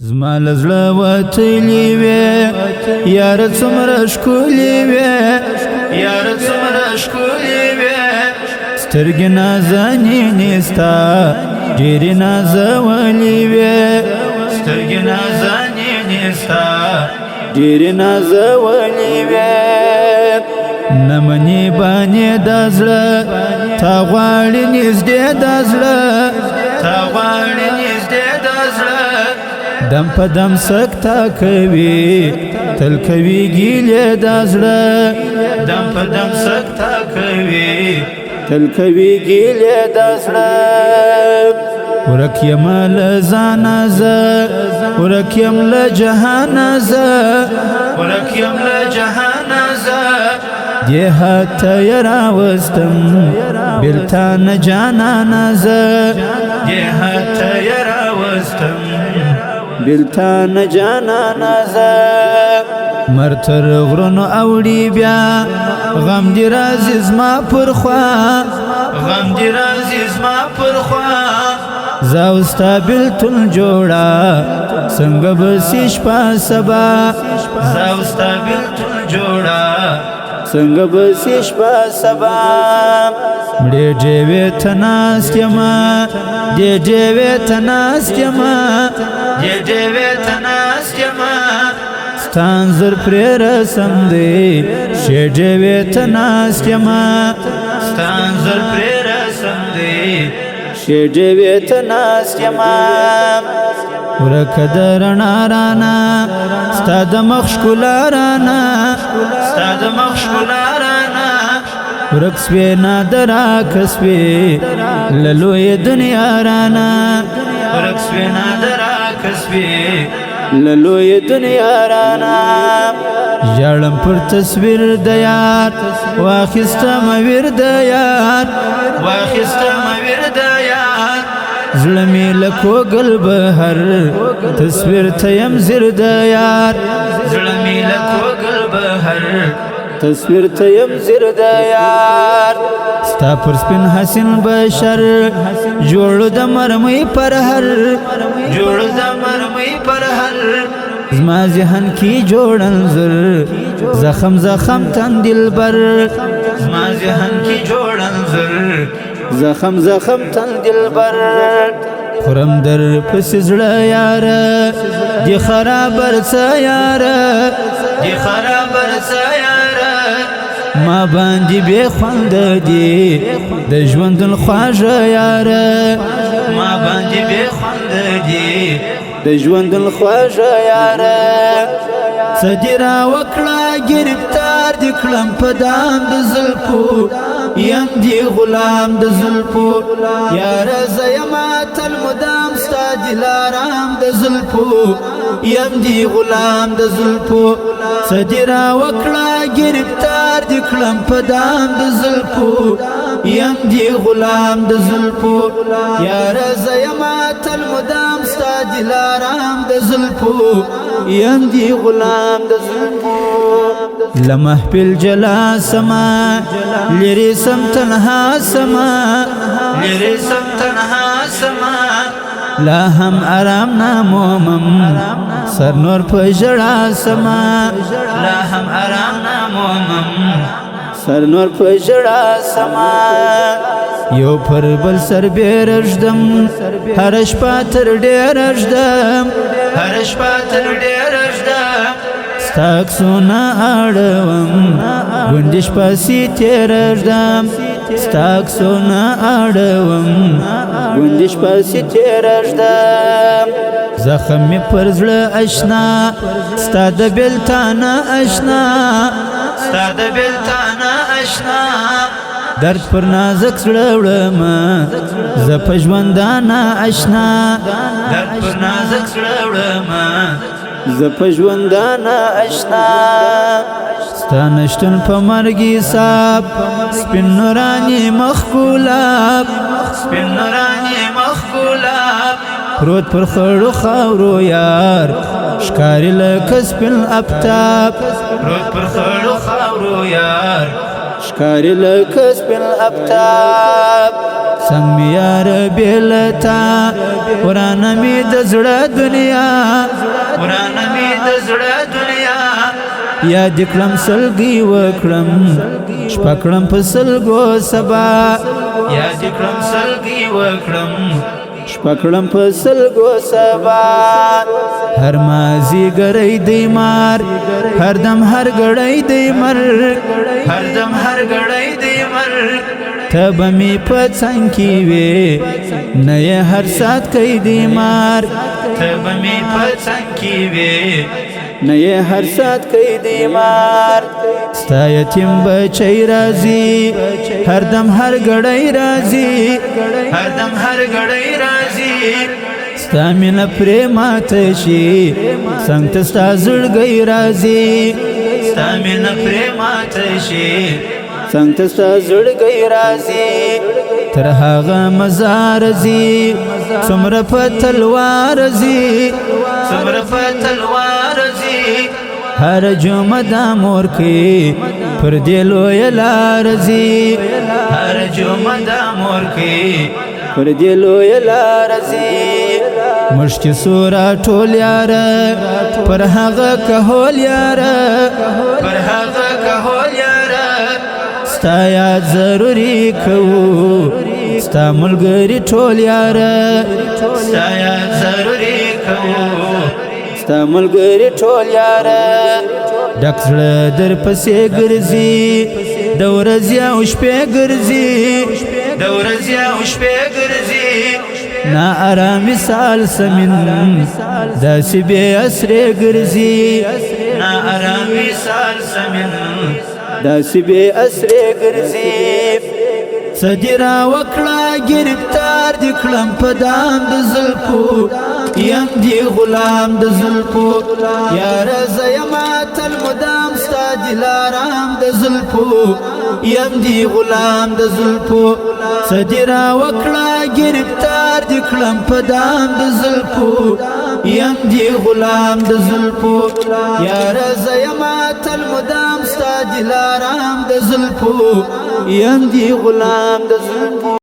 زما لزړه وتلې وې یار څومره ښکلې وې یار څومره ښکلې وې سترګې نازنینې ستا ډېرې نازولې وې سترګې نازنینې ستا ډېرې نازولې وې نه منې باندې د زړه تا غواړي نږدې د زړه تا غواړي نږدې د زړه دم په دم سکتا کوي تل کوي ګیلې د زړه دم په دم سکتا کوي تل کوي ګیلې د زړه ورک یم له ځانه زه ورک یم له جهانه زه ورک یم له جهانه زه دې هاته یې راوستم بېلتان جانانه زه دې هاته یې راوستم بېلتان جانانه زه مر تر غرونو اوړي بیا غم دې راځي زما پر خوا غم دې راځي زما پر خوا زه او ستا بېلتون جوړه څنګه به سي شپه سبا زه او ستا بېلتون جوړه څنګه به سي شپه سبا مړې ډېوې ته ناست یمه دې ډېوې ته ناست یمه دې ډېوې ته ناست یمه ستا انځور پرې رسم دی ښې ډېوې ته ناست یمه ستا انځور پرې رسم دی ښې ډېوې ته ناست یمه ورکه د رڼا رانه ستا د مخ ښکلا رانه ستا د مخ ښکلا رانه ورک سوې نادراکه سوې له لویې دنیا رانه ورک سوې نادراکه سوې له لویې دنیا رانه ژاړم پر تصویر د یار واخیستمه ویر د یار واخیستمه ویر د یار زړه مې له کوګل بهر تصویر ته یم زیر د یار زړه مې له کوګل بهر تصویر ته یم زیر د یار ستا پر سپین حسین بشر جوړ د مرمۍ پر هر جوړ د مرمۍ پر هر زما ذهن کې جوړ انځور زخم زخم تن دلبر زما ذهن کې جوړ انځور زخم زخم تن دلبر خورم در پس زړه یاره دی خرابر څه یاره دی خرابر څه یاره ما باندې بې خونده دی د ژوندون خواږه یاره ما باندې بې خونده دی د ژوندون خواږه یاره څه دې راوکړه ګرفتار دې کړم په دام د زلفو یم دی غلام د زلفو یاره زه یمه تل مدام ستا دلارام د زلفو یم دی غلام د زلفو څه دې راوکړه ګرفتار دې کړم په دام د زلفو یم دی غلام د زلفو یاره زه یمه تل مدام ستا دلارام د زلفو یم دی غلام د زلفو له محفل جلا سما لرې سم تنها سما لرې سم تنها سما لا هم آرام نامومم سر نور په ژړا سما لا هم آرام نامومم سر نور په ژړا سما یو پر بل سر بیرژدم هر شپه تر ډېره ژدم هر شپه تر ډېره ژدم ستا عکسونه اړوم ګوندې شپه سي تېره ژدم ستا عکسونه اړوم ګوندې شپه سي تېره ژدم زخم مې پر زړه اشنا ستا د بېلتانه اشنا ستا د بېلتانه اشنا درد پر نازک زړه وړمه زه په ژوندانه اشنا درد پر نازک زړه وړمه زه په ژوندانه اشنا ستا نشتون په مرګ حساب سپین نوراني مخ ګلاب سپین نوراني مخ ګلاب پروت پر خړو خاورو یار ښکاري لکه سپین افتاب پروت پر خړو خاورو یار ښکاري لکه سپین افتاب څنګه مې یاره بېلتا ورانه مې د زړه دنیا ورانه می د زړه دنیا یا د کلم سلګي وکړم شپه کړم په سلګو سبا یا د کلم سلګي وکړم شپه کړم په سلګو سبا هر مازی ګړی دی مار هر دم هر ګړی دی مر هر دم هر ګړی دی مر تب می پڅنګ کی وی نه هر سات کوي دی مار تب می پڅنګ کی وی نه هر سات کوي دی مار ستا یتیم بچی راځي هر دم هر ګړی راځي هر دم هر ګړی راځي ستا مینه پرې ماته شي څنګ ته ستا زړګی راځي ستا مینه پرې ماته شي څنګ ته ستا زړګی راځي تر هغه مزار ځي څومره په تلوار ځي څومره په تلوار ځي هر جمعه د مور کې پر دې لویه لار ځي هر جمعه د مور کې پر دې لویه لار ځي مشکې سوره ټول یاره پر هغه کهول یاره پر هغه کهول یاره ستا یاد ضروري کوو ستا ملګري ټول یاره ستا یاد ضروري کوو ستا ملګري ټول یاره ډک زړه در پسې ګرځي د ورځې او شپې ګرځي د ورځې او شپې ګرځي نا آرامي سال سمین داسې بې اسرې ګرځي نا آرامي سال سمین داسې بې اسرې ګرځي صدی را وکړه گرفتار دی کړم په دام د زلفو یم دی غلام د زلفو یاره زه یمه تل مدام ستا دلارام د زلفو یم دی غلام د زلفو صدی را وکړه گرفتار دی کړم په دام د زلفو یم دی غلام د زلفو یاره زه یمه تل مدام ستا دلارام د زلفو یم دی غلام د زلفو